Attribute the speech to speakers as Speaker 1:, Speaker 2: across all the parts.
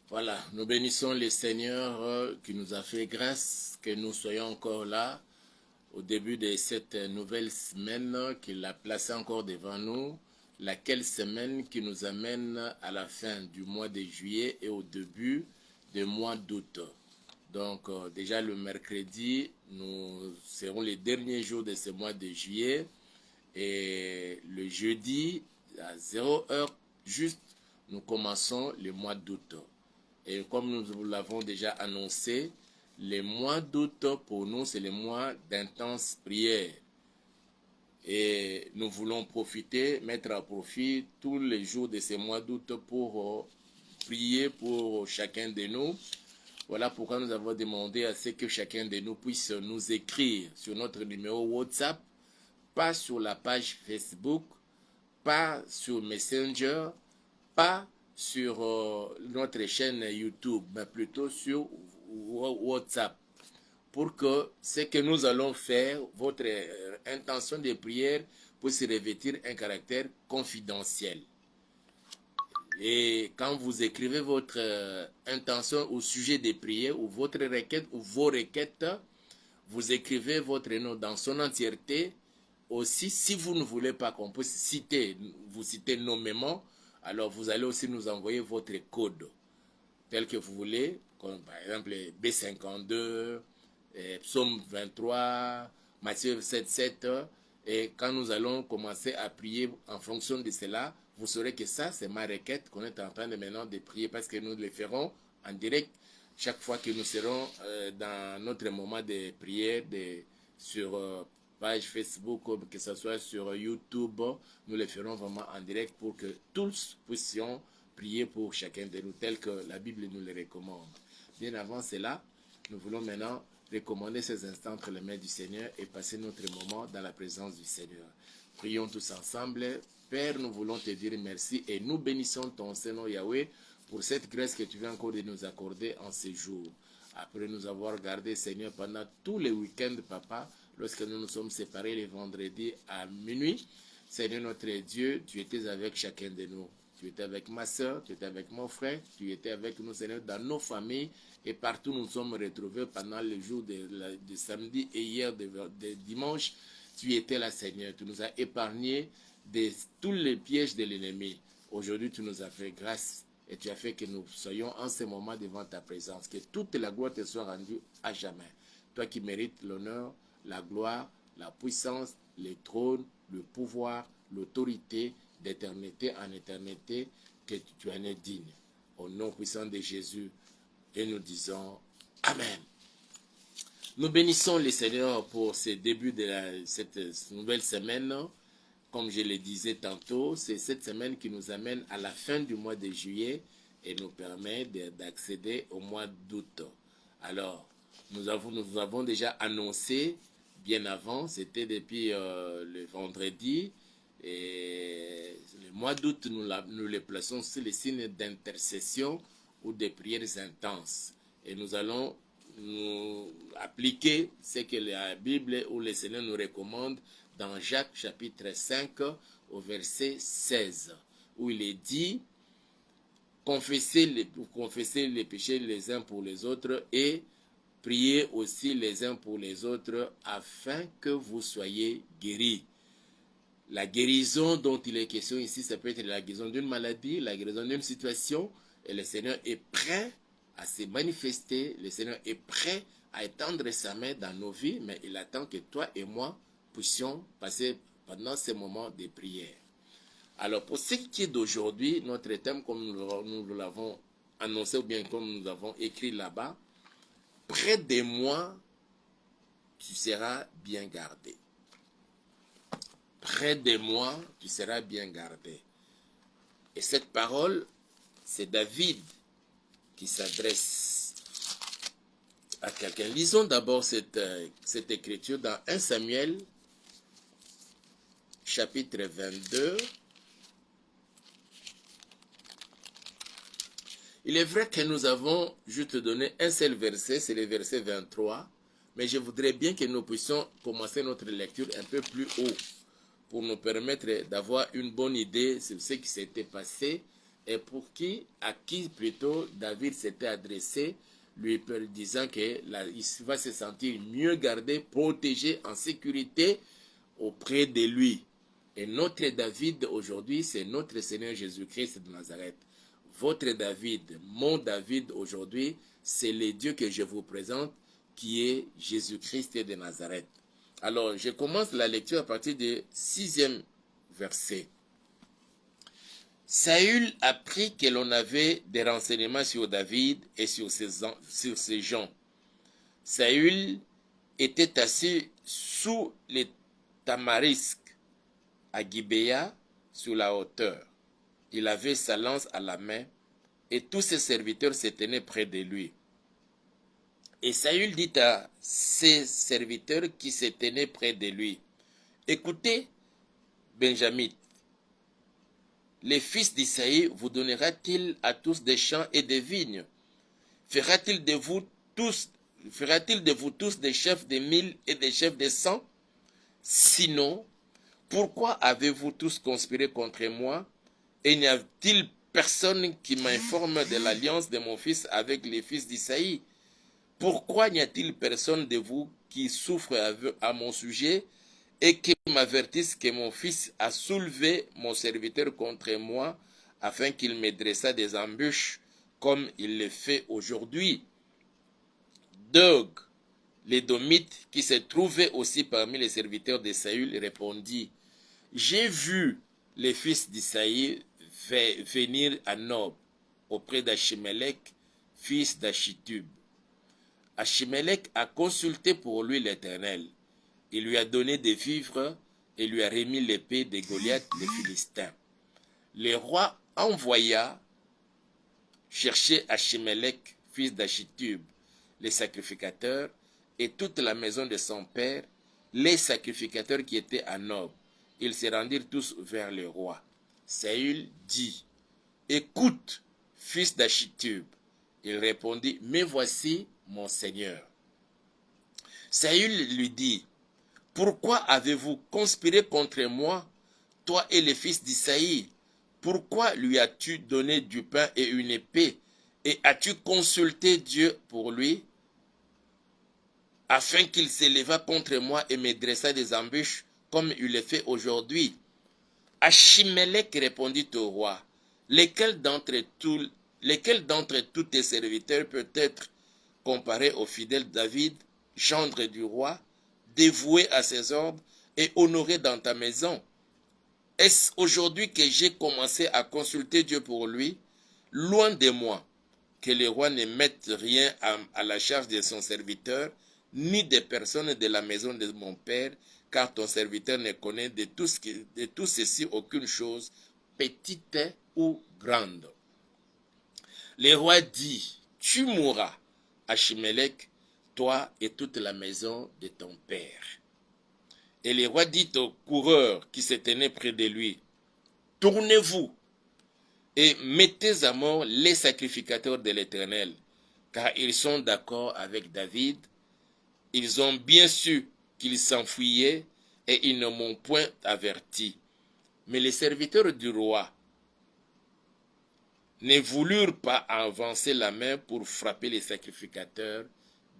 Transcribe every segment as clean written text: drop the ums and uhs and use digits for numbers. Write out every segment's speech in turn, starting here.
Speaker 1: Voilà, nous bénissons le Seigneur qui nous a fait grâce, que nous soyons encore là au début de cette nouvelle semaine qu'il a placée encore devant nous, laquelle semaine qui nous amène à la fin du mois de juillet et au début du mois d'août. Donc déjà le mercredi, nous serons les derniers jours de ce mois de juillet et le jeudi à 0 heure juste, nous commençons le mois d'août. Et comme nous vous l'avons déjà annoncé, le mois d'août pour nous, c'est le mois d'intense prière. Et nous voulons profiter, mettre à profit tous les jours de ce mois d'août pour prier pour chacun de nous. Voilà pourquoi nous avons demandé à ce que chacun de nous puisse nous écrire sur notre numéro WhatsApp, pas sur la page Facebook, pas sur Messenger, pas sur notre chaîne YouTube, mais plutôt sur WhatsApp, pour que ce que nous allons faire, votre intention de prière, puisse revêtir un caractère confidentiel. Et quand vous écrivez votre intention au sujet des prières, ou votre requête, ou vos requêtes, vous écrivez votre nom dans son entièreté. Aussi, si vous ne voulez pas qu'on puisse vous citer nommément, alors vous allez aussi nous envoyer votre code, tel que vous voulez, comme par exemple B52, Psaume 23, Matthieu 7, et quand nous allons commencer à prier en fonction de cela, vous saurez que ça, c'est ma requête qu'on est en train de maintenant de prier, parce que nous le ferons en direct chaque fois que nous serons dans notre moment de prière sur page Facebook, que ce soit sur YouTube, nous le ferons vraiment en direct pour que tous puissions prier pour chacun de nous, tel que la Bible nous le recommande. Bien avant cela, nous voulons maintenant recommander ces instants entre les mains du Seigneur et passer notre moment dans la présence du Seigneur. Prions tous ensemble. Père, nous voulons te dire merci et nous bénissons ton Seigneur Yahweh pour cette grâce que tu viens encore de nous accorder en ces jours. Après nous avoir gardés, Seigneur, pendant tous les week-ends, Papa, lorsque nous nous sommes séparés les vendredis à minuit, Seigneur notre Dieu, tu étais avec chacun de nous. Tu étais avec ma soeur, tu étais avec mon frère, tu étais avec nous, Seigneur, dans nos familles et partout nous nous sommes retrouvés pendant les jours de samedi et hier de dimanche. Tu étais là, Seigneur, tu nous as épargnés de tous les pièges de l'ennemi. Aujourd'hui, tu nous as fait grâce et tu as fait que nous soyons en ce moment devant ta présence. Que toute la gloire te soit rendue à jamais. Toi qui mérites l'honneur, la gloire, la puissance, les trônes, le pouvoir, l'autorité, d'éternité en éternité, que tu en es digne. Au nom puissant de Jésus, et nous disons Amen. Nous bénissons le Seigneur pour ce début de cette nouvelle semaine. Comme je le disais tantôt, c'est cette semaine qui nous amène à la fin du mois de juillet et nous permet d'accéder au mois d'août. Alors, nous avons déjà annoncé bien avant, c'était depuis le vendredi, et le mois d'août, nous le plaçons sur les signes d'intercession ou de prières intenses. Et nous allons nous appliquer ce que la Bible ou le Seigneur nous recommande dans Jacques chapitre 5 au verset 16, où il est dit confessez les péchés les uns pour les autres et priez aussi les uns pour les autres afin que vous soyez guéris. La guérison dont il est question ici, ça peut être la guérison d'une maladie, la guérison d'une situation, et le Seigneur est prêt à se manifester, le Seigneur est prêt à étendre sa main dans nos vies, mais il attend que toi et moi puissions passer pendant ces moments de prière. Alors pour ce qui est d'aujourd'hui, notre thème, comme nous l'avons annoncé ou bien comme nous l'avons écrit là-bas, près de moi, tu seras bien gardé. Près de moi, tu seras bien gardé. Et cette parole, c'est David qui s'adresse à quelqu'un. Lisons d'abord cette écriture dans 1 Samuel, chapitre 22. Il est vrai que nous avons juste donné un seul verset, c'est le verset 23, mais je voudrais bien que nous puissions commencer notre lecture un peu plus haut pour nous permettre d'avoir une bonne idée sur ce qui s'était passé et à qui plutôt David s'était adressé, lui disant qu'il va se sentir mieux gardé, protégé, en sécurité auprès de lui. Et notre David aujourd'hui, c'est notre Seigneur Jésus-Christ de Nazareth. Votre David, mon David aujourd'hui, c'est le Dieu que je vous présente, qui est Jésus-Christ de Nazareth. Alors, je commence la lecture à partir du 6e verset. Saül apprit que l'on avait des renseignements sur David et sur ses gens. Saül était assis sous les tamarisques à Gibéa, sur la hauteur. Il avait sa lance à la main et tous ses serviteurs se tenaient près de lui. Et Saül dit à ses serviteurs qui se tenaient près de lui, « Écoutez, Benjamin, les fils d'Isaïe vous donnera-t-il à tous des champs et des vignes? Fera-t-il de vous tous des chefs de 1000 et des chefs de 100? Sinon, pourquoi avez-vous tous conspiré contre moi? Et n'y a-t-il personne qui m'informe de l'alliance de mon fils avec les fils d'Isaïe? Pourquoi n'y a-t-il personne de vous qui souffre à mon sujet et qui m'avertisse que mon fils a soulevé mon serviteur contre moi afin qu'il me dressât des embûches comme il le fait aujourd'hui? » Dog, l'Édomite, qui se trouvait aussi parmi les serviteurs de Saül, répondit, « J'ai vu les fils d'Isaïe venir à Nob, auprès d'Achimélec, fils d'Achitub. Achimélec a consulté pour lui l'Éternel. Il lui a donné des vivres et lui a remis l'épée de Goliath, le Philistin. Le roi envoya chercher Achimélec, fils d'Achitub, les sacrificateurs, et toute la maison de son père, les sacrificateurs qui étaient à Nob. Ils se rendirent tous vers le roi. Saül dit, « Écoute, fils d'Achitub. » Il répondit, « Mais voici mon Seigneur. » Saül lui dit, « Pourquoi avez-vous conspiré contre moi, toi et les fils d'Isaïe? Pourquoi lui as-tu donné du pain et une épée, et as-tu consulté Dieu pour lui, afin qu'il s'éleva contre moi et me dressa des embûches, comme il le fait aujourd'hui? » Achimélec répondit au roi, « Lequel d'entre tous tes serviteurs peut être comparé au fidèle David, gendre du roi, dévoué à ses ordres et honoré dans ta maison? Est-ce aujourd'hui que j'ai commencé à consulter Dieu pour lui? Loin de moi que le roi ne mette rien à la charge de son serviteur, ni des personnes de la maison de mon père, car ton serviteur ne connaît de tout ceci aucune chose, petite ou grande. » Le roi dit, « Tu mourras, Achimélec, toi et toute la maison de ton père. » Et le roi dit aux coureurs qui se tenaient près de lui, « Tournez-vous et mettez à mort les sacrificateurs de l'Éternel, car ils sont d'accord avec David. Ils ont bien su qu'il s'enfuyait et ils ne m'ont point averti. » Mais les serviteurs du roi ne voulurent pas avancer la main pour frapper les sacrificateurs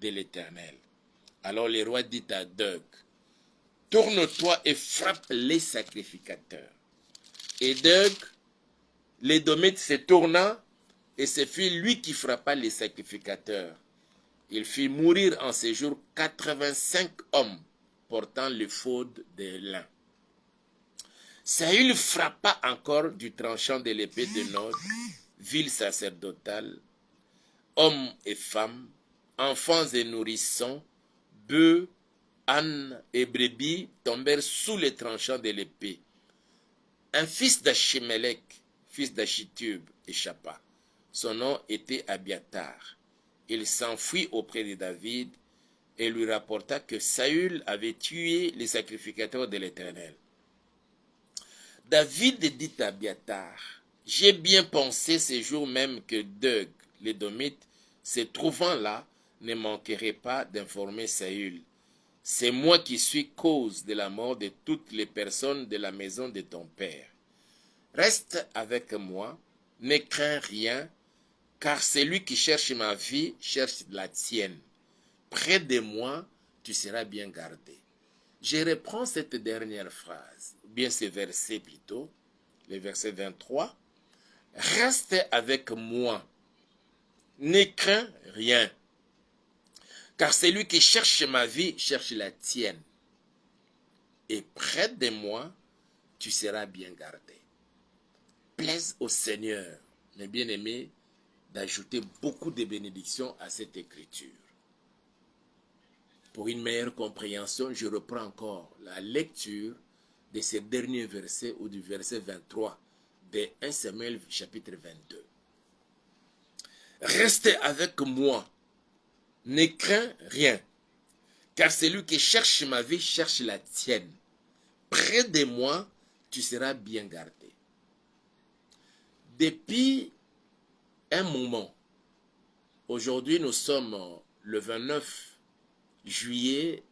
Speaker 1: de l'Éternel. Alors le roi dit à Doeg, « Tourne-toi et frappe les sacrificateurs. » Et Doeg, l'Édomite, se tourna, et ce fut lui qui frappa les sacrificateurs. Il fit mourir en ce jour 85 hommes portant l'éphod de lin. Saül frappa encore du tranchant de l'épée de Nob, ville sacerdotale, hommes et femmes, enfants et nourrissons, bœufs, ânes et brebis tombèrent sous les tranchants de l'épée. Un fils d'Achimélec, fils d'Achitub, échappa. Son nom était Abiatar. Il s'enfuit auprès de David et lui rapporta que Saül avait tué les sacrificateurs de l'Éternel. David dit à Abiatar, « J'ai bien pensé ce jour même que Doeg, l'Édomite, se trouvant là, ne manquerait pas d'informer Saül. C'est moi qui suis cause de la mort de toutes les personnes de la maison de ton père. Reste avec moi ne crains rien, car celui qui cherche ma vie cherche la tienne. Près de moi, tu seras bien gardé. Je reprends cette dernière phrase, ou bien ce verset plutôt, le verset 23. Reste avec moi, ne crains rien, car celui qui cherche ma vie cherche la tienne. Et près de moi, tu seras bien gardé. Plaise au Seigneur, mes bien-aimés, d'ajouter beaucoup de bénédictions à cette écriture. Pour une meilleure compréhension, je reprends encore la lecture de ces derniers versets ou du verset 23 de 1 Samuel chapitre 22. Restez avec moi, ne crains rien, car celui qui cherche ma vie cherche la tienne. Près de moi, tu seras bien gardé. Depuis un moment, aujourd'hui nous sommes le 29 juillet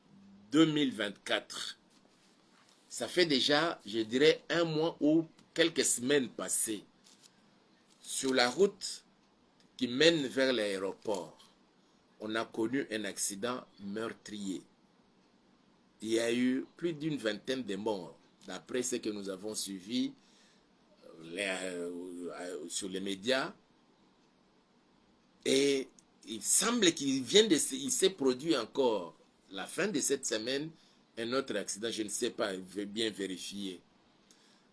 Speaker 1: 2024. Ça fait déjà, je dirais, un mois ou quelques semaines passées. Sur la route qui mène vers l'aéroport, on a connu un accident meurtrier. Il y a eu plus d'une vingtaine de morts, d'après ce que nous avons suivi sur les médias. Et il semble qu'il s'est produit encore la fin de cette semaine un autre accident, je ne sais pas, je vais bien vérifier.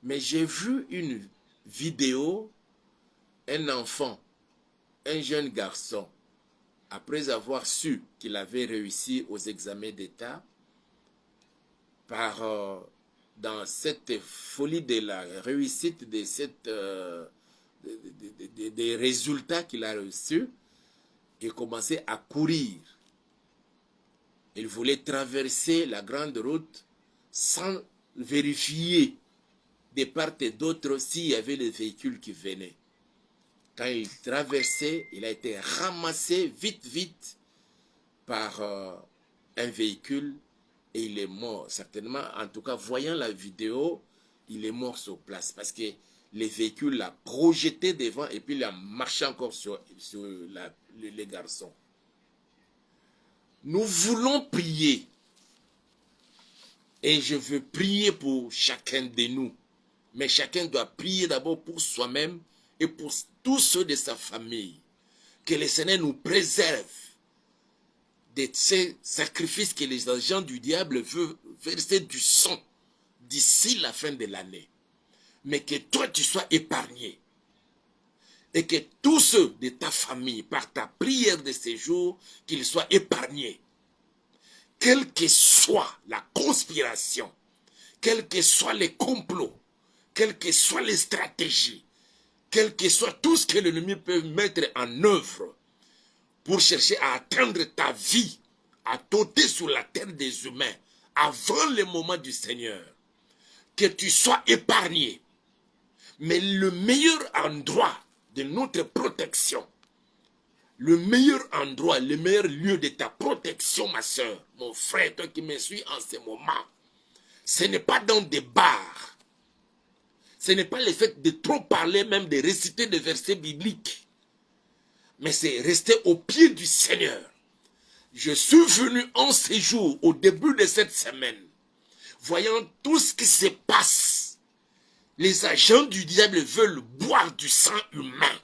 Speaker 1: Mais j'ai vu une vidéo, un enfant, un jeune garçon, après avoir su qu'il avait réussi aux examens d'État, dans cette folie de la réussite de des résultats qu'il a reçus, il commençait à courir. Il voulait traverser la grande route sans vérifier de part et d'autre s'il y avait des véhicules qui venaient. Quand il traversait, il a été ramassé vite par un véhicule et il est mort. Certainement, en tout cas, voyant la vidéo, il est mort sur place parce que les véhicules l'ont projeté devant et puis il a marché encore sur les garçons. Nous voulons prier et je veux prier pour chacun de nous. Mais chacun doit prier d'abord pour soi-même et pour tous ceux de sa famille. Que le Seigneur nous préserve de ces sacrifices que les agents du diable veulent verser du sang d'ici la fin de l'année. Mais que toi tu sois épargné. Et que tous ceux de ta famille, par ta prière de ces jours, qu'ils soient épargnés. Quelle que soit la conspiration, quels que soient les complots, quelles que soient les stratégies, quel que soit tout ce que l'ennemi peut mettre en œuvre pour chercher à atteindre ta vie, à t'ôter sur la terre des humains, avant le moment du Seigneur, que tu sois épargné. Mais le meilleur endroit de notre protection, le meilleur endroit, le meilleur lieu de ta protection, ma soeur, mon frère, toi qui me suis en ce moment, ce n'est pas dans des bars. Ce n'est pas le fait de trop parler, même de réciter des versets bibliques. Mais c'est rester au pied du Seigneur. Je suis venu en séjour au début de cette semaine, voyant tout ce qui se passe. Les agents du diable veulent boire du sang humain.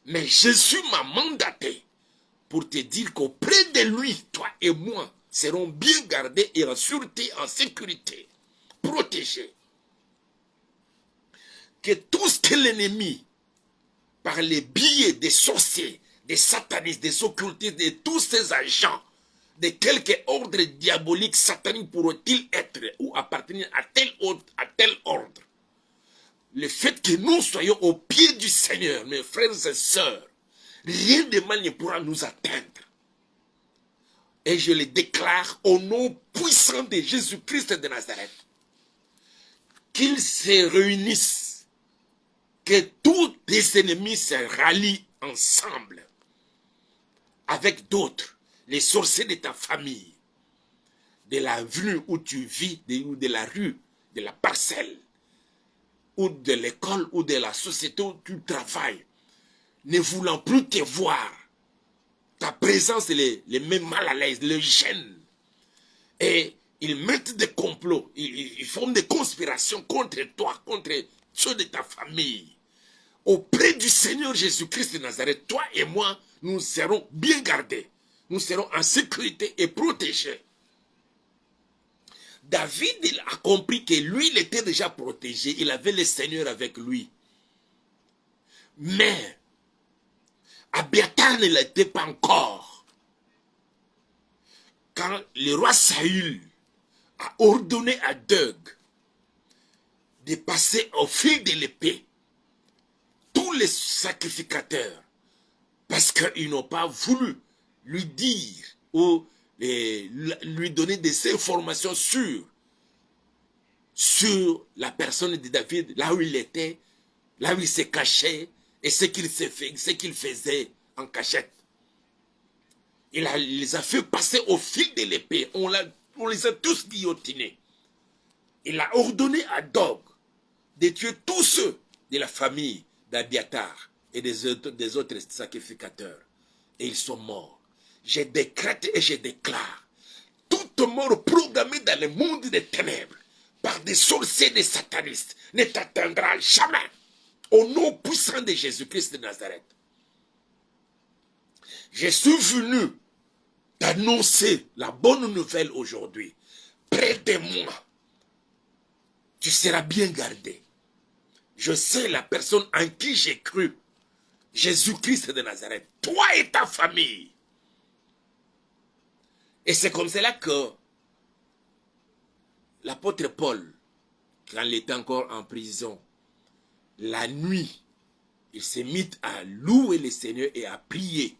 Speaker 1: Mais Jésus m'a mandaté pour te dire qu'auprès de lui, toi et moi, serons bien gardés et en sûreté, en sécurité, protégés. Que tout ce que l'ennemi, par les biais des sorciers, des satanistes, des occultistes, de tous ces agents, de quelque ordre diabolique, satanique pourrait-il être ou appartenir à tel ordre. Le fait que nous soyons au pied du Seigneur, mes frères et sœurs, rien de mal ne pourra nous atteindre. Et je le déclare au nom puissant de Jésus-Christ de Nazareth. Qu'ils se réunissent, que tous les ennemis se rallient ensemble, avec d'autres, les sorciers de ta famille, de l'avenue où tu vis, de la rue, de la parcelle, ou de l'école ou de la société où tu travailles, ne voulant plus te voir, ta présence les met mal à l'aise, les gêne. Et ils mettent des complots, ils font des conspirations contre toi, contre ceux de ta famille. Auprès du Seigneur Jésus-Christ de Nazareth, toi et moi, nous serons bien gardés. Nous serons en sécurité et protégés. David, il a compris que lui, il était déjà protégé. Il avait le Seigneur avec lui. Mais, Abiathar ne l'était pas encore. Quand le roi Saül a ordonné à Doeg de passer au fil de l'épée tous les sacrificateurs, parce qu'ils n'ont pas voulu lui dire ou lui donner des informations sûres sur la personne de David, là où il était, là où il se cachait et ce qu'il faisait en cachette. Il les a fait passer au fil de l'épée. On les a tous guillotinés. Il a ordonné à Doeg de tuer tous ceux de la famille d'Abiathar et des autres sacrificateurs. Et ils sont morts. Je décrète et je déclare toute mort programmée dans le monde des ténèbres par des sorciers, des satanistes ne t'atteindra jamais. Au nom puissant de Jésus-Christ de Nazareth. Je suis venu t'annoncer la bonne nouvelle aujourd'hui. Près de moi, tu seras bien gardé. Je sais la personne en qui j'ai cru. Jésus-Christ de Nazareth. Toi et ta famille. Et c'est comme cela que l'apôtre Paul, quand il était encore en prison, la nuit, il s'est mis à louer le Seigneur et à prier.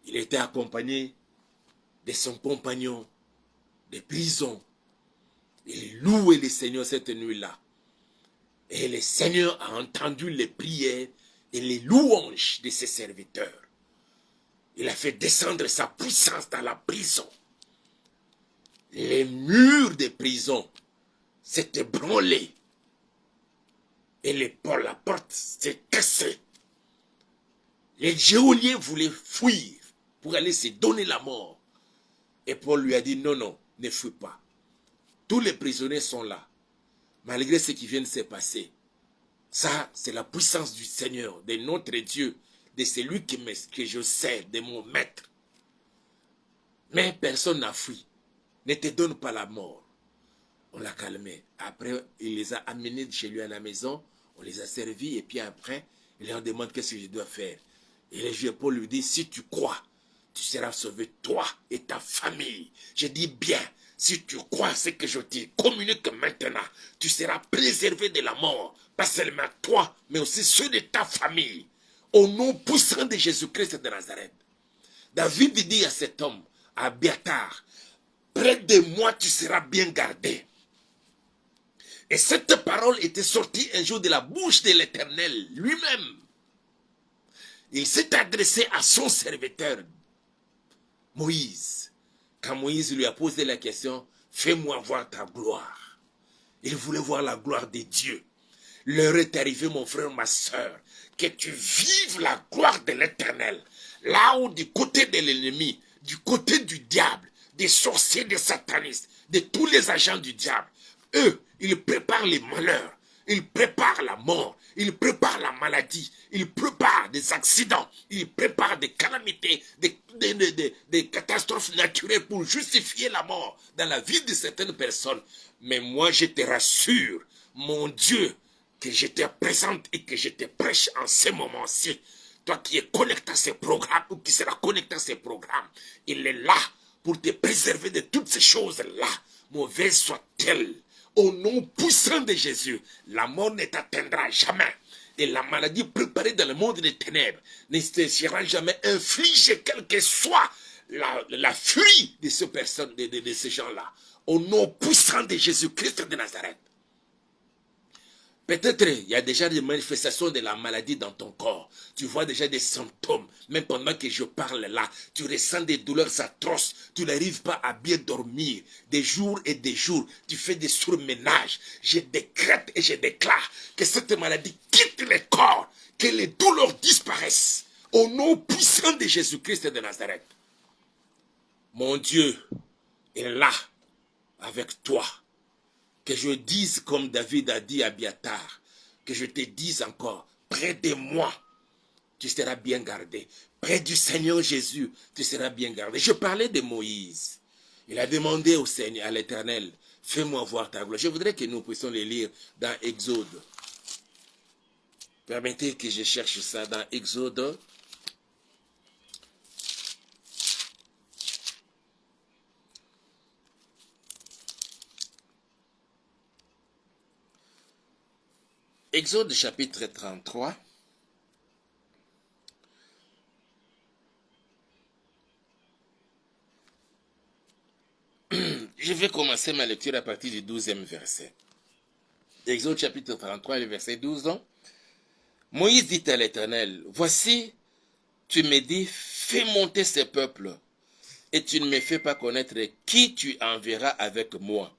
Speaker 1: Il était accompagné de son compagnon de prison. Il louait le Seigneur cette nuit-là. Et le Seigneur a entendu les prières et les louanges de ses serviteurs. Il a fait descendre sa puissance dans la prison. Les murs de prison s'étaient branlés. Et la porte s'est cassée. Les géoliens voulaient fuir pour aller se donner la mort. Et Paul lui a dit, non, non, ne fuis pas. Tous les prisonniers sont là. Malgré ce qui vient de se passer. Ça, c'est la puissance du Seigneur, de notre Dieu, de celui que je sais, de mon maître. Mais personne n'a fui. Ne te donne pas la mort. On l'a calmé. Après, il les a amenés chez lui à la maison. On les a servis. Et puis après, il leur demande qu'est-ce que je dois faire. Et le juge Paul lui dit, si tu crois, tu seras sauvé, toi et ta famille. Je dis bien, si tu crois ce que je te communique maintenant, tu seras préservé de la mort. Pas seulement toi, mais aussi ceux de ta famille. Au nom puissant de Jésus-Christ de Nazareth. David dit à cet homme, à Abiathar, près de moi tu seras bien gardé. Et cette parole était sortie un jour de la bouche de l'Éternel lui-même. Il s'est adressé à son serviteur, Moïse. Quand Moïse lui a posé la question, fais-moi voir ta gloire. Il voulait voir la gloire de Dieu. L'heure est arrivée, mon frère, ma soeur, que tu vives la gloire de l'Éternel. Là où du côté de l'ennemi, du côté du diable, des sorciers, des satanistes, de tous les agents du diable, eux, ils préparent les malheurs, ils préparent la mort, ils préparent la maladie, ils préparent des accidents, ils préparent des calamités, des catastrophes naturelles pour justifier la mort dans la vie de certaines personnes. Mais moi, je te rassure, mon Dieu, que je te présente et que je te prêche en ce moment-ci. Toi qui es connecté à ces programmes ou qui sera connecté à ces programmes, il est là pour te préserver de toutes ces choses-là, mauvaises soient-elles. Au nom puissant de Jésus, la mort ne t'atteindra jamais. Et la maladie préparée dans le monde des ténèbres ne te sera jamais infligée, quelle que soit la furie de ces personnes, de ces gens-là. Au nom puissant de Jésus-Christ de Nazareth. Peut-être il y a déjà des manifestations de la maladie dans ton corps. Tu vois déjà des symptômes. Même pendant que je parle là, tu ressens des douleurs atroces. Tu n'arrives pas à bien dormir. Des jours et des jours, tu fais des surménages. Je décrète et je déclare que cette maladie quitte le corps. Que les douleurs disparaissent. Au nom puissant de Jésus-Christ de Nazareth. Mon Dieu est là avec toi. Que je dise comme David a dit à Abiatar. Que je te dise encore, près de moi, tu seras bien gardé. Près du Seigneur Jésus, tu seras bien gardé. Je parlais de Moïse. Il a demandé au Seigneur, à l'Éternel, fais-moi voir ta gloire. Je voudrais que nous puissions les lire dans Exode. Permettez que je cherche ça dans Exode. Exode chapitre 33. Je vais commencer ma lecture à partir du 12e verset. Exode chapitre 33, le verset 12. Moïse dit à l'Éternel, voici, tu me dis, fais monter ce peuple, et tu ne me fais pas connaître qui tu enverras avec moi.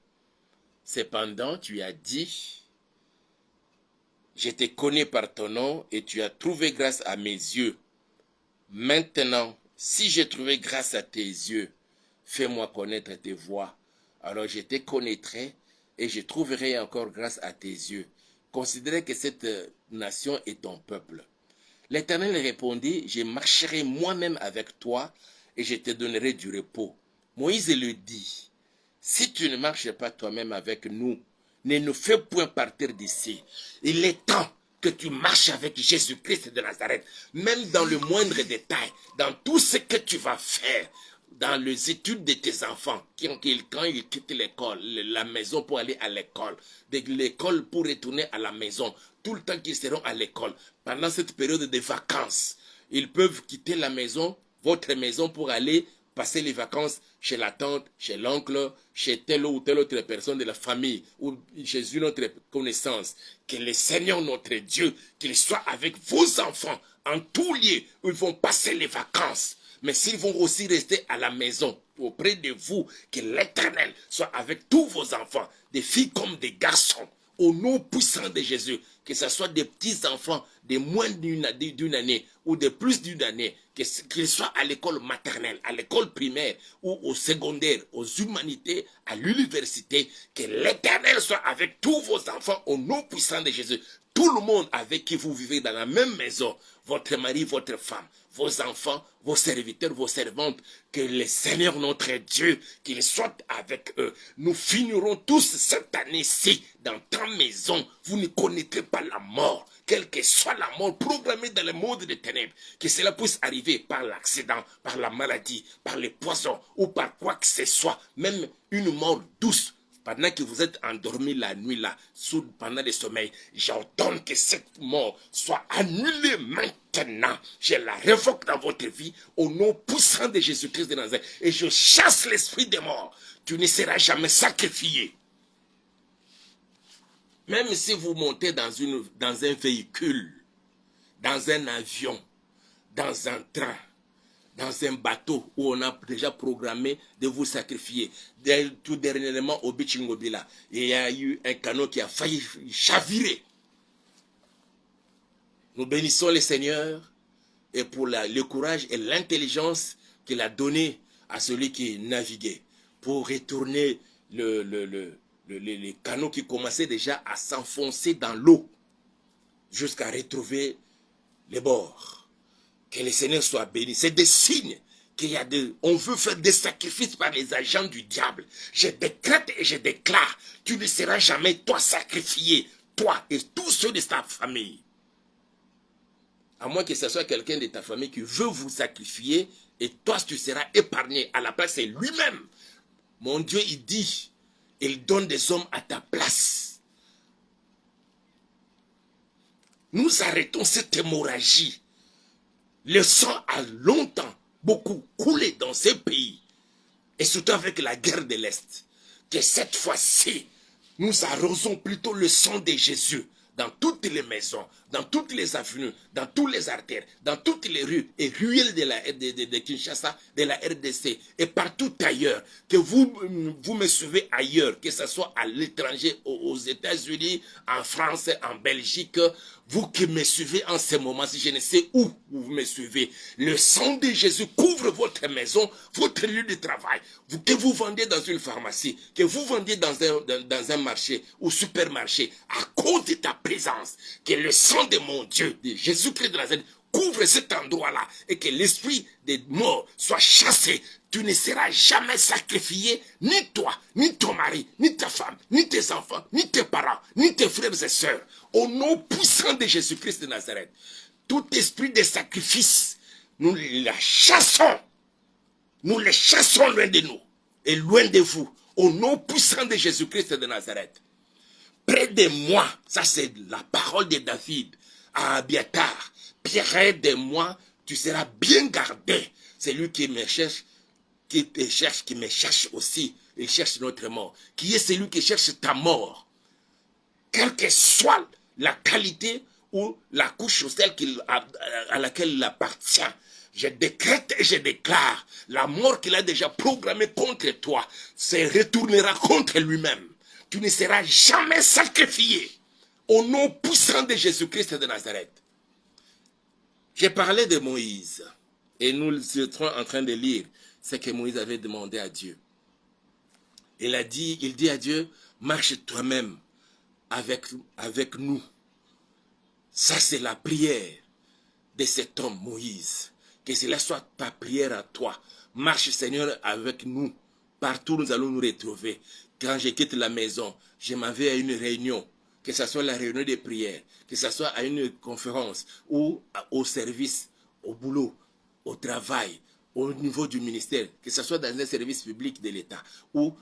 Speaker 1: Cependant, tu as dit, je te connais par ton nom, et tu as trouvé grâce à mes yeux. Maintenant, si j'ai trouvé grâce à tes yeux, fais-moi connaître tes voies. Alors je te connaîtrai et je trouverai encore grâce à tes yeux. Considère que cette nation est ton peuple. L'Éternel répondit, je marcherai moi-même avec toi et je te donnerai du repos. Moïse le dit, si tu ne marches pas toi-même avec nous, ne nous fais point partir d'ici. Il est temps que tu marches avec Jésus-Christ de Nazareth, même dans le moindre détail, dans tout ce que tu vas faire, dans les études de tes enfants, quand ils quittent l'école, la maison pour aller à l'école, de l'école pour retourner à la maison, tout le temps qu'ils seront à l'école, pendant cette période de vacances, ils peuvent quitter la maison, votre maison, pour aller passer les vacances chez la tante, chez l'oncle, chez telle ou telle autre personne de la famille, ou chez une autre connaissance. Que le Seigneur notre Dieu, qu'il soit avec vos enfants en tout lieu où ils vont passer les vacances. Mais s'ils vont aussi rester à la maison, auprès de vous, que l'Éternel soit avec tous vos enfants, des filles comme des garçons, au nom puissant de Jésus, que ce soit des petits-enfants de moins d'une année ou de plus d'une année, qu'ils soient à l'école maternelle, à l'école primaire ou au secondaire, aux humanités, à l'université, que l'Éternel soit avec tous vos enfants au nom puissant de Jésus. Tout le monde avec qui vous vivez dans la même maison, votre mari, votre femme, vos enfants, vos serviteurs, vos servantes, que le Seigneur notre Dieu, qu'il soit avec eux. Nous finirons tous cette année-ci dans ta maison. Vous ne connaîtrez pas la mort, quelle que soit la mort programmée dans le monde des ténèbres, que cela puisse arriver par l'accident, par la maladie, par les poisons ou par quoi que ce soit, même une mort douce. Pendant que vous êtes endormi la nuit là, pendant le sommeil, j'ordonne que cette mort soit annulée maintenant. Je la révoque dans votre vie au nom puissant de Jésus-Christ de Nazareth. Et je chasse l'esprit de mort. Tu ne seras jamais sacrifié. Même si vous montez dans un véhicule, dans un avion, dans un train, dans un bateau où on a déjà programmé de vous sacrifier. Tout dernièrement au Bichingobila, il y a eu un canot qui a failli chavirer. Nous bénissons le Seigneur et pour le courage et l'intelligence qu'il a donné à celui qui naviguait pour retourner les canaux qui commençaient déjà à s'enfoncer dans l'eau jusqu'à retrouver les bords. Que le Seigneur soit béni. C'est des signes on veut faire des sacrifices par les agents du diable. Je décrète et je déclare, tu ne seras jamais toi sacrifié, toi et tous ceux de ta famille. À moins que ce soit quelqu'un de ta famille qui veut vous sacrifier et toi tu seras épargné. À la place, c'est lui-même. Mon Dieu, il dit, il donne des hommes à ta place. Nous arrêtons cette hémorragie. Le sang a longtemps, beaucoup coulé dans ces pays. Et surtout avec la guerre de l'Est. Que cette fois-ci, nous arrosons plutôt le sang de Jésus dans toutes les maisons, dans toutes les avenues, dans tous les artères, dans toutes les rues et ruelles de Kinshasa, de la RDC et partout ailleurs, que vous me suivez ailleurs, que ce soit à l'étranger, aux États-Unis, en France, en Belgique, vous qui me suivez en ce moment, si je ne sais où vous me suivez, le sang de Jésus couvre votre maison, votre lieu de travail, que vous vendez dans une pharmacie, que vous vendez dans un marché ou supermarché, à cause de ta présence, que le sang de mon Dieu, de Jésus-Christ de Nazareth, couvre cet endroit-là et que l'esprit des morts soit chassé. Tu ne seras jamais sacrifié, ni toi, ni ton mari, ni ta femme, ni tes enfants, ni tes parents, ni tes frères et sœurs. Au nom puissant de Jésus-Christ de Nazareth, tout esprit de sacrifice, nous les chassons. Nous les chassons loin de nous et loin de vous. Au nom puissant de Jésus-Christ de Nazareth. Près de moi, ça c'est la parole de David à Abiatar. Près de moi, tu seras bien gardé. C'est lui qui me cherche, qui te cherche, qui me cherche aussi. Il cherche notre mort. Qui est celui qui cherche ta mort. Quelle que soit la qualité ou la couche sociale à laquelle il appartient. Je décrète et je déclare la mort qu'il a déjà programmée contre toi se retournera contre lui-même. Tu ne seras jamais sacrifié au nom puissant de Jésus-Christ de Nazareth. J'ai parlé de Moïse et nous étions en train de lire ce que Moïse avait demandé à Dieu. Il dit à Dieu, marche toi-même avec nous. Ça c'est la prière de cet homme Moïse. Que cela soit ta prière à toi. Marche Seigneur avec nous. Partout nous allons nous retrouver. Quand je quitte la maison, je m'en vais à une réunion. Que ce soit la réunion de prière, que ce soit à une conférence ou au service, au boulot, au travail, au niveau du ministère, que ce soit dans un service public de l'État ou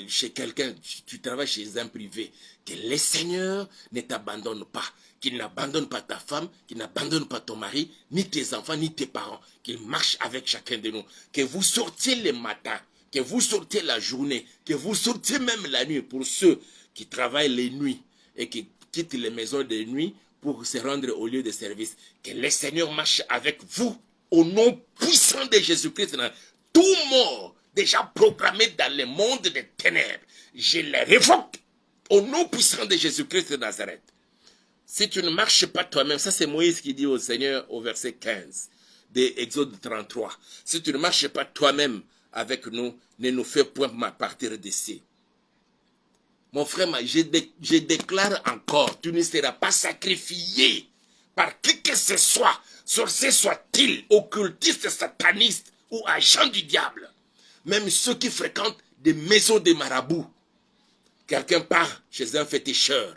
Speaker 1: chez quelqu'un, tu travailles chez un privé, que le Seigneur ne t'abandonne pas, qu'il n'abandonne pas ta femme, qu'il n'abandonne pas ton mari, ni tes enfants, ni tes parents, qu'il marche avec chacun de nous, que vous sortiez le matin, que vous sortiez la journée, que vous sortiez même la nuit pour ceux qui travaillent les nuits et qui quittent les maisons de nuit pour se rendre au lieu de service, que le Seigneur marche avec vous au nom puissant de Jésus-Christ. Tout mort déjà programmé dans le monde des ténèbres, je les révoque au nom puissant de Jésus-Christ de Nazareth. Si tu ne marches pas toi-même, ça c'est Moïse qui dit au Seigneur au verset 15 de Exode 33. Si tu ne marches pas toi-même avec nous, ne nous fais point partir d'ici. Mon frère, je déclare encore, tu ne seras pas sacrifié par qui que ce soit, sorcier soit-il, occultiste, sataniste ou agent du diable. Même ceux qui fréquentent des maisons de marabouts. Quelqu'un part chez un féticheur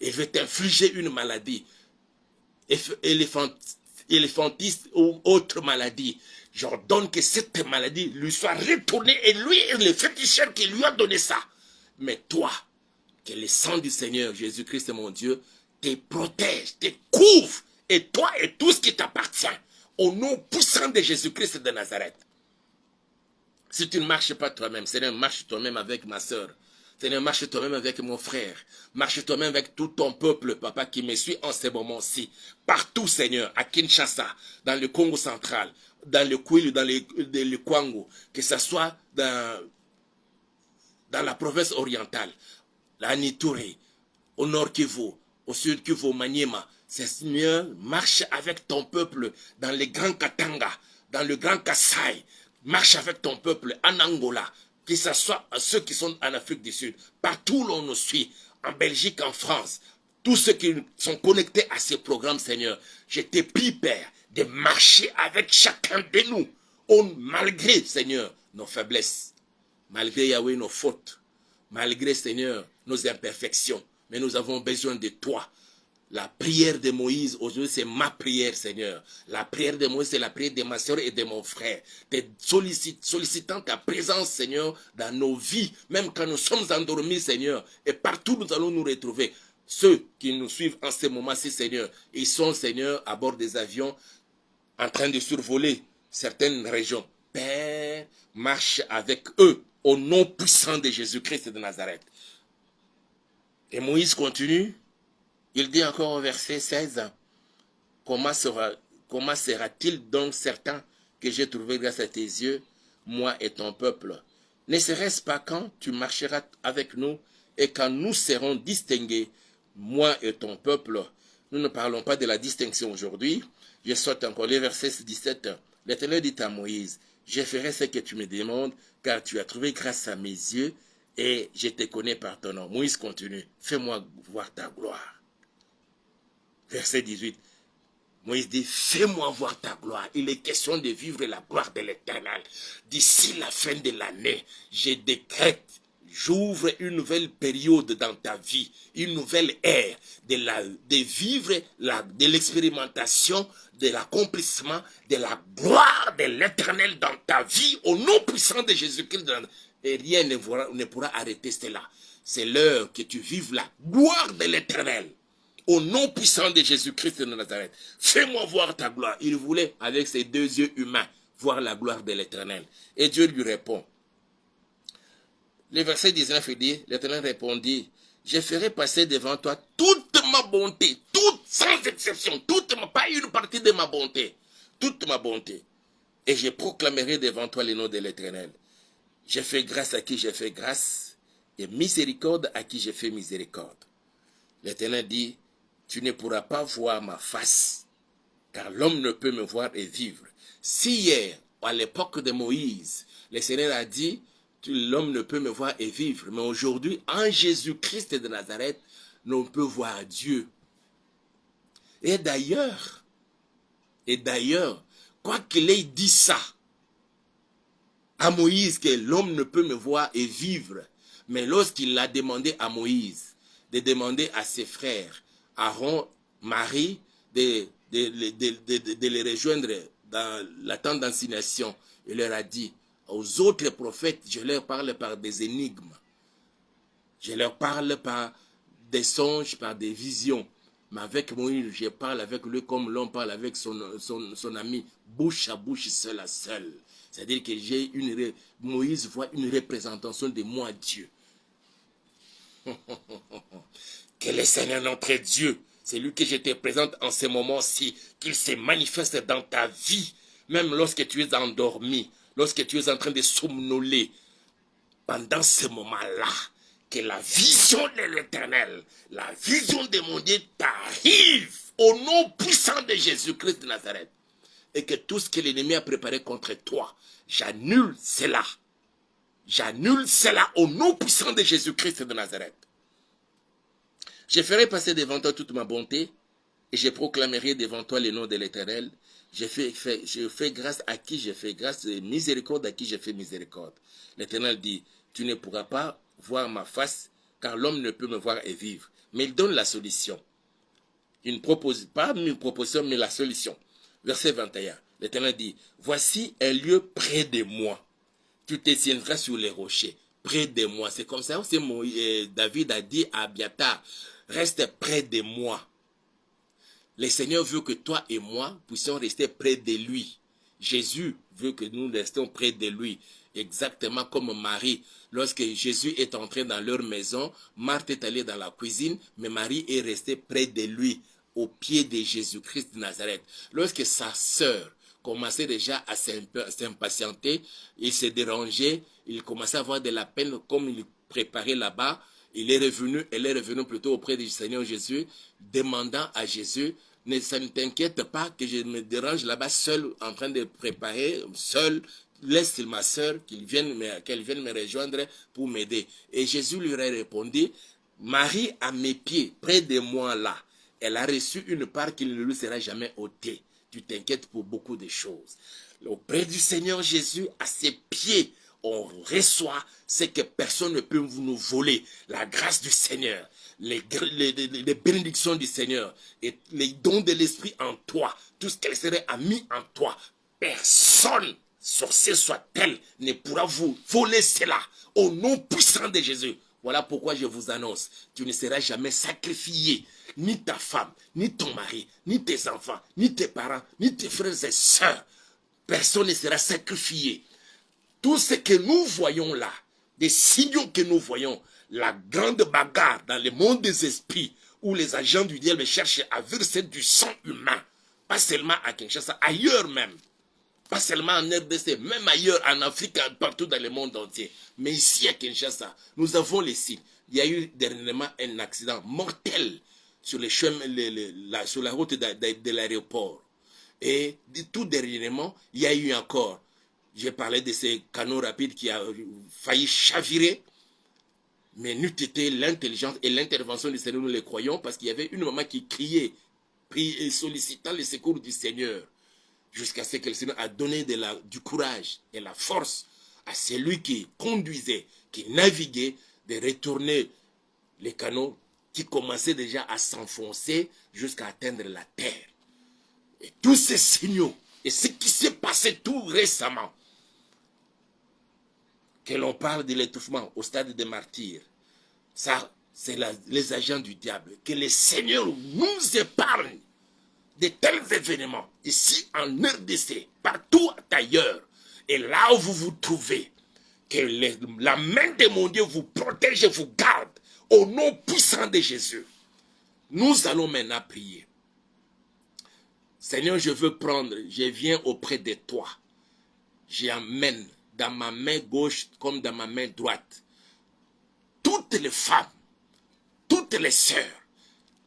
Speaker 1: et veut t'infliger une maladie, éléphantiste ou autre maladie. J'ordonne que cette maladie lui soit retournée et lui est le féticheur qui lui a donné ça. Mais toi, que le sang du Seigneur Jésus-Christ, mon Dieu, te protège, te couvre, et toi et tout ce qui t'appartient, au nom puissant de Jésus-Christ de Nazareth. Si tu ne marches pas toi-même, Seigneur, marche toi-même avec ma soeur. Seigneur, marche toi-même avec mon frère. Marche toi-même avec tout ton peuple, papa, qui me suit en ce moment-ci. Partout, Seigneur, à Kinshasa, dans le Congo central, dans le Kwilu, dans le Kwango, que ce soit dans la province orientale, la Nitouré, au nord Kivu, au sud Kivu, Maniema. Seigneur, marche avec ton peuple dans les grands Katanga, dans le grand Kasaï. Marche avec ton peuple en Angola, que ce soit ceux qui sont en Afrique du Sud, partout où l'on nous suit, en Belgique, en France, tous ceux qui sont connectés à ces programmes, Seigneur, je te prie, Père, de marcher avec chacun de nous, malgré, Seigneur, nos faiblesses, malgré, Yahweh, nos fautes, malgré, Seigneur, nos imperfections, mais nous avons besoin de toi. La prière de Moïse, aujourd'hui, c'est ma prière, Seigneur. La prière de Moïse, c'est la prière de ma soeur et de mon frère. Sollicitant ta présence, Seigneur, dans nos vies, même quand nous sommes endormis, Seigneur, et partout nous allons nous retrouver. Ceux qui nous suivent en ce moment-ci, Seigneur, ils sont, Seigneur, à bord des avions, en train de survoler certaines régions. Père, marche avec eux, au nom puissant de Jésus-Christ de Nazareth. Et Moïse continue. Il dit encore au verset 16, comment sera-t-il donc certain que j'ai trouvé grâce à tes yeux, moi et ton peuple? Ne serait-ce pas quand tu marcheras avec nous et quand nous serons distingués, moi et ton peuple? Nous ne parlons pas de la distinction aujourd'hui. Je saute encore les versets 17. L'Éternel dit à Moïse, je ferai ce que tu me demandes, car tu as trouvé grâce à mes yeux et je te connais par ton nom. Moïse continue, fais-moi voir ta gloire. Verset 18. Moïse dit, fais-moi voir ta gloire. Il est question de vivre la gloire de l'Éternel. D'ici la fin de l'année, je décrète, j'ouvre une nouvelle période dans ta vie, une nouvelle ère de vivre de l'expérimentation, de l'accomplissement de la gloire de l'Éternel dans ta vie, au nom puissant de Jésus-Christ. Et rien ne pourra arrêter cela. C'est l'heure que tu vives la gloire de l'Éternel. Au nom puissant de Jésus-Christ de Nazareth, fais-moi voir ta gloire. Il voulait, avec ses deux yeux humains, voir la gloire de l'Éternel. Et Dieu lui répond. Le verset 19 dit, l'Éternel répondit, je ferai passer devant toi toute ma bonté, toute sans exception, pas une partie de ma bonté, toute ma bonté. Et je proclamerai devant toi le nom de l'Éternel. Je fais grâce à qui je fais grâce, et miséricorde à qui je fais miséricorde. L'Éternel dit, tu ne pourras pas voir ma face, car l'homme ne peut me voir et vivre. Si hier, à l'époque de Moïse, le Seigneur a dit, l'homme ne peut me voir et vivre, mais aujourd'hui, en Jésus-Christ de Nazareth, l'on peut voir Dieu. Et d'ailleurs, quoi qu'il ait dit ça à Moïse, que l'homme ne peut me voir et vivre, mais lorsqu'il a demandé à Moïse de demander à ses frères, Aaron, Marie, de les rejoindre dans la tente d'assignation, il leur a dit, aux autres prophètes, je leur parle par des énigmes. Je leur parle par des songes, par des visions. Mais avec Moïse, je parle avec lui comme l'on parle avec son ami, bouche à bouche, seul à seul. C'est-à-dire que Moïse voit une représentation de moi, Dieu. Que le Seigneur notre Dieu, c'est lui que je te présente en ce moment-ci, qu'il se manifeste dans ta vie, même lorsque tu es endormi, lorsque tu es en train de somnoler. Pendant ce moment-là, que la vision de l'Éternel, la vision de mon Dieu t'arrive au nom puissant de Jésus-Christ de Nazareth. Et que tout ce que l'ennemi a préparé contre toi, j'annule cela. J'annule cela au nom puissant de Jésus-Christ de Nazareth. Je ferai passer devant toi toute ma bonté et je proclamerai devant toi le nom de l'Éternel. Je fais grâce à qui je fais grâce et miséricorde à qui je fais miséricorde. L'Éternel dit, tu ne pourras pas voir ma face car l'homme ne peut me voir et vivre. Mais il donne la solution. Pas une proposition, mais la solution. Verset 21, l'Éternel dit, voici un lieu près de moi. Tu te tiendras sur les rochers, près de moi. C'est comme ça que David a dit à Abiathar, reste près de moi. Le Seigneur veut que toi et moi puissions rester près de lui. Jésus veut que nous restions près de lui. Exactement comme Marie. Lorsque Jésus est entré dans leur maison, Marthe est allée dans la cuisine, mais Marie est restée près de lui, au pied de Jésus-Christ de Nazareth. Lorsque sa sœur commençait déjà à s'impatienter, il s'est dérangé, il commençait à avoir de la peine comme il préparait là-bas. Elle est revenue plutôt auprès du Seigneur Jésus, demandant à Jésus, ne t'inquiète pas que je me dérange là-bas seul, en train de préparer, seul, laisse ma soeur qu'elle vienne me rejoindre pour m'aider. Et Jésus lui a répondu, Marie à mes pieds, près de moi là, elle a reçu une part qui ne lui sera jamais ôtée. Tu t'inquiètes pour beaucoup de choses. Auprès du Seigneur Jésus, à ses pieds, on reçoit ce que personne ne peut nous voler. La grâce du Seigneur, les bénédictions du Seigneur et les dons de l'Esprit en toi. Tout ce qu'elle serait a mis en toi. Personne, sorcier soit-elle, ne pourra vous voler cela. Au nom puissant de Jésus. Voilà pourquoi je vous annonce, tu ne seras jamais sacrifié. Ni ta femme, ni ton mari, ni tes enfants, ni tes parents, ni tes frères et sœurs. Personne ne sera sacrifié. Tout ce que nous voyons là, des signaux que nous voyons, la grande bagarre dans le monde des esprits, où les agents du diable cherchent à verser du sang humain. Pas seulement à Kinshasa, ailleurs même. Pas seulement en RDC, même ailleurs, en Afrique, partout dans le monde entier. Mais ici à Kinshasa, nous avons les signes. Il y a eu dernièrement un accident mortel sur, les chemins, sur la route de l'aéroport. Et tout dernièrement, il y a eu encore, j'ai parlé de ces canaux rapides qui a failli chavirer. Mais n'eût été l'intelligence et l'intervention du Seigneur, nous les croyons, parce qu'il y avait une maman qui criait, et sollicitant le secours du Seigneur, jusqu'à ce que le Seigneur a donné du courage et la force à celui qui conduisait, qui naviguait, de retourner les canaux qui commençaient déjà à s'enfoncer jusqu'à atteindre la terre. Et tous ces signaux, et ce qui s'est passé tout récemment, que l'on parle de l'étouffement au stade des martyrs, ça, c'est les agents du diable. Que le Seigneur nous épargne de tels événements, ici en RDC, partout ailleurs, et là où vous vous trouvez, que la main de mon Dieu vous protège et vous garde, au nom puissant de Jésus. Nous allons maintenant prier. Seigneur, je viens auprès de toi. J'amène dans ma main gauche comme dans ma main droite toutes les femmes, toutes les sœurs,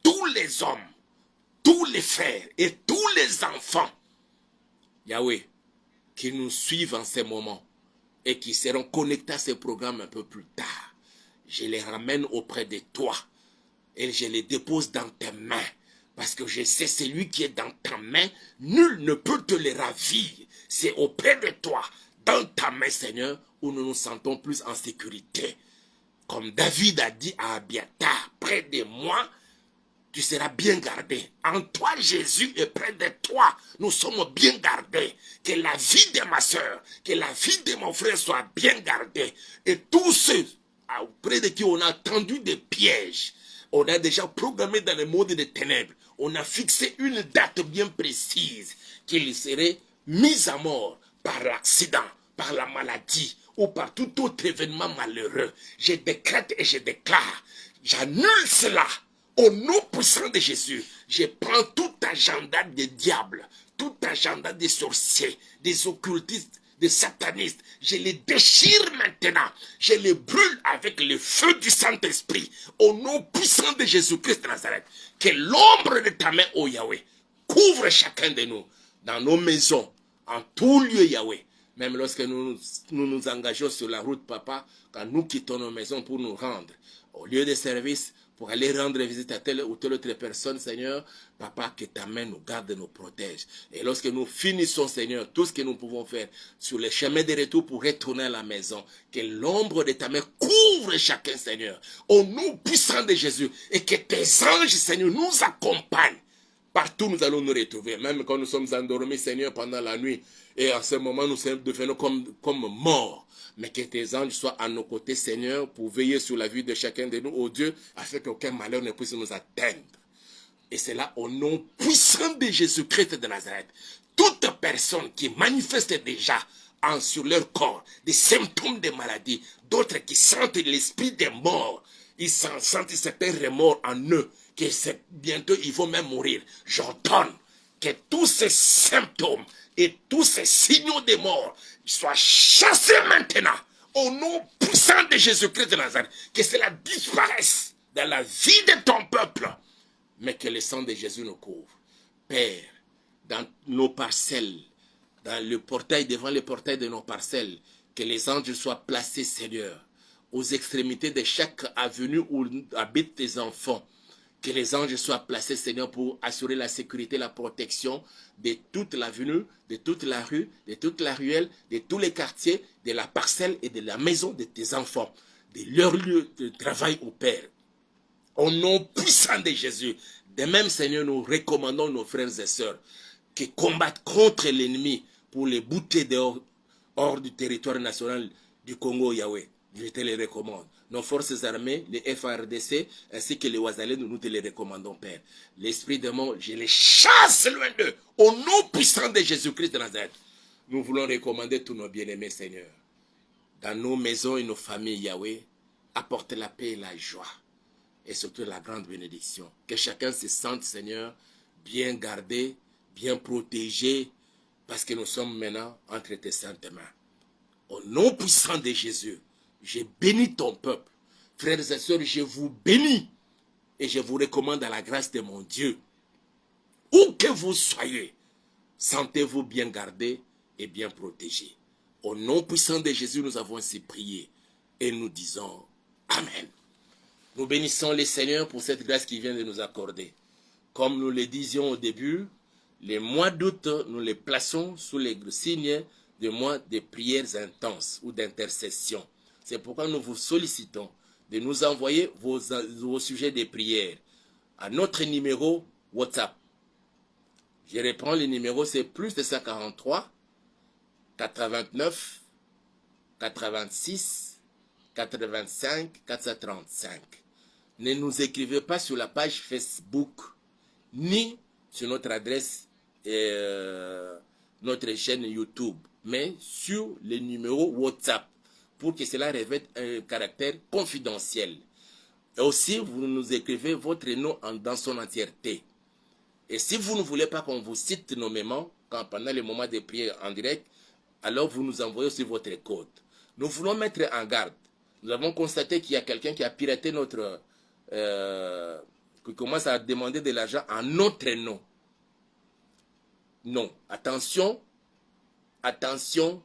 Speaker 1: tous les hommes, tous les frères et tous les enfants, Yahweh, qui nous suivent en ces moments et qui seront connectés à ce programme un peu plus tard. Je les ramène auprès de toi et je les dépose dans tes mains. Parce que je sais, celui qui est dans ta main, nul ne peut te le ravir. C'est auprès de toi, dans ta main, Seigneur, où nous nous sentons plus en sécurité. Comme David a dit à Abiathar, près de moi, tu seras bien gardé. En toi, Jésus est près de toi. Nous sommes bien gardés. Que la vie de ma soeur, que la vie de mon frère soit bien gardée. Et tous ceux auprès de qui on a tendu des pièges, on a déjà programmé dans le monde des ténèbres, on a fixé une date bien précise qu'il serait mis à mort par l'accident, par la maladie ou par tout autre événement malheureux. Je décrète et je déclare, j'annule cela au nom puissant de Jésus. Je prends tout agenda des diables, tout agenda des sorciers, des occultistes, des satanistes. Je les déchire maintenant. Je les brûle avec le feu du Saint-Esprit. Au nom puissant de Jésus-Christ de Nazareth. Que l'ombre de ta main, ô Yahweh, couvre chacun de nous, dans nos maisons, en tout lieu, Yahweh. Même lorsque nous nous engageons sur la route, Papa, quand nous quittons nos maisons pour nous rendre au lieu de service, pour aller rendre visite à telle ou telle autre personne, Seigneur, Papa, que ta main nous garde et nous protège. Et lorsque nous finissons, Seigneur, tout ce que nous pouvons faire sur le chemin de retour pour retourner à la maison, que l'ombre de ta main couvre chacun, Seigneur, au nom puissant de Jésus, et que tes anges, Seigneur, nous accompagnent. Partout nous allons nous retrouver, même quand nous sommes endormis, Seigneur, pendant la nuit. Et en ce moment, nous devenons comme morts. Mais que tes anges soient à nos côtés, Seigneur, pour veiller sur la vie de chacun de nous, ô Dieu, afin qu'aucun malheur ne puisse nous atteindre. Et c'est là, au nom puissant de Jésus-Christ de Nazareth, toute personne qui manifeste déjà sur leur corps des symptômes de maladie, d'autres qui sentent l'esprit des morts, ils sentent certains remords en eux, que bientôt ils vont même mourir. J'ordonne que tous ces symptômes et tous ces signaux de mort soient chassés maintenant au nom puissant de Jésus-Christ de Nazareth. Que cela disparaisse dans la vie de ton peuple, mais que le sang de Jésus nous couvre. Père, dans nos parcelles, dans le portail, devant le portail de nos parcelles, que les anges soient placés, Seigneur, aux extrémités de chaque avenue où habitent tes enfants. Que les anges soient placés, Seigneur, pour assurer la sécurité, la protection de toute l'avenue, de toute la rue, de toute la ruelle, de tous les quartiers, de la parcelle et de la maison de tes enfants, de leur lieu de travail au Père. Au nom puissant de Jésus. De même, Seigneur, nous recommandons nos frères et sœurs qui combattent contre l'ennemi pour les bouter hors du territoire national du Congo, Yahweh. Je te les recommande. Nos forces armées, les FARDC, ainsi que les Ouazalais, nous te les recommandons, Père. L'esprit de mort, je les chasse loin d'eux. Au nom puissant de Jésus-Christ de Nazareth, nous voulons recommander tous nos bien-aimés, Seigneur. Dans nos maisons et nos familles, Yahweh, apporte la paix et la joie. et surtout la grande bénédiction. Que chacun se sente, Seigneur, bien gardé, bien protégé, parce que nous sommes maintenant entre tes saintes mains. Au nom puissant de Jésus, je bénis ton peuple. Frères et sœurs, je vous bénis et je vous recommande à la grâce de mon Dieu. Où que vous soyez, sentez-vous bien gardés et bien protégés. Au nom puissant de Jésus, nous avons ainsi prié et nous disons Amen. Nous bénissons le Seigneur pour cette grâce qu'il vient de nous accorder. Comme nous le disions au début, les mois d'août, nous les plaçons sous les signes de mois de prières intenses ou d'intercession. C'est pourquoi nous vous sollicitons de nous envoyer vos sujets de prière à notre numéro WhatsApp. Je reprends le numéro, c'est plus de 143 89 86 85 435. Ne nous écrivez pas sur la page Facebook ni sur notre adresse notre chaîne YouTube, mais sur le numéro WhatsApp pour que cela revête un caractère confidentiel. Et aussi, vous nous écrivez votre nom dans son entièreté. Et si vous ne voulez pas qu'on vous cite nommément pendant les moments de prière en direct, alors vous nous envoyez aussi votre code. Nous voulons mettre en garde. Nous avons constaté qu'il y a quelqu'un qui a piraté notre... qui commence à demander de l'argent en notre nom. Non, attention, attention.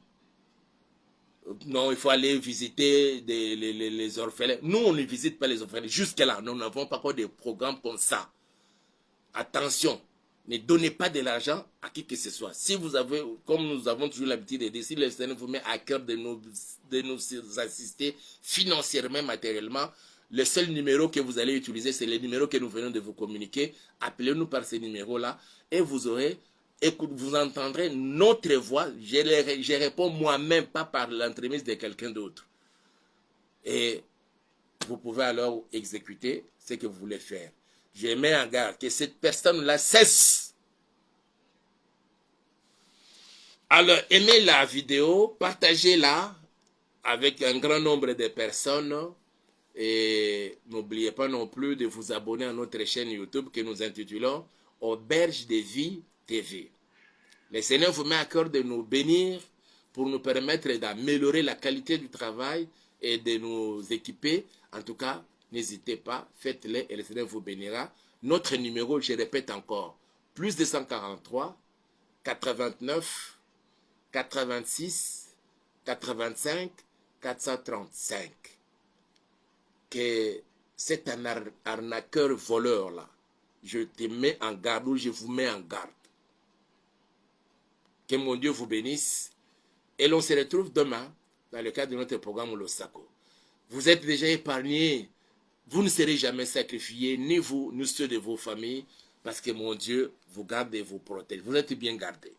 Speaker 1: Non, il faut aller visiter les orphelins. Nous, on ne visite pas les orphelins. Jusque-là, nous n'avons pas encore de programme comme ça. Attention, ne donnez pas de l'argent à qui que ce soit. Si vous avez, comme nous avons toujours l'habitude de dire, si le Seigneur vous met à cœur de nous assister financièrement, matériellement, le seul numéro que vous allez utiliser, c'est le numéro que nous venons de vous communiquer. Appelez-nous par ce numéro-là et vous aurez, vous entendrez notre voix. Je réponds moi-même, pas par l'entremise de quelqu'un d'autre. Et vous pouvez alors exécuter ce que vous voulez faire. Je mets en garde que cette personne-là cesse. Alors, aimez la vidéo, partagez-la avec un grand nombre de personnes. Et n'oubliez pas non plus de vous abonner à notre chaîne YouTube que nous intitulons Auberge de Vie TV. Le Seigneur vous met à cœur de nous bénir pour nous permettre d'améliorer la qualité du travail et de nous équiper. En tout cas, n'hésitez pas, faites-le et le Seigneur vous bénira. Notre numéro, je répète encore, plus 243 89 86 85 435. Que cet arnaqueur voleur-là, je te mets en garde ou je vous mets en garde. Que mon Dieu vous bénisse. Et l'on se retrouve demain dans le cadre de notre programme Losako. Vous êtes déjà épargnés. Vous ne serez jamais sacrifiés, ni vous, ni ceux de vos familles, parce que mon Dieu vous garde et vous protège. Vous êtes bien gardés.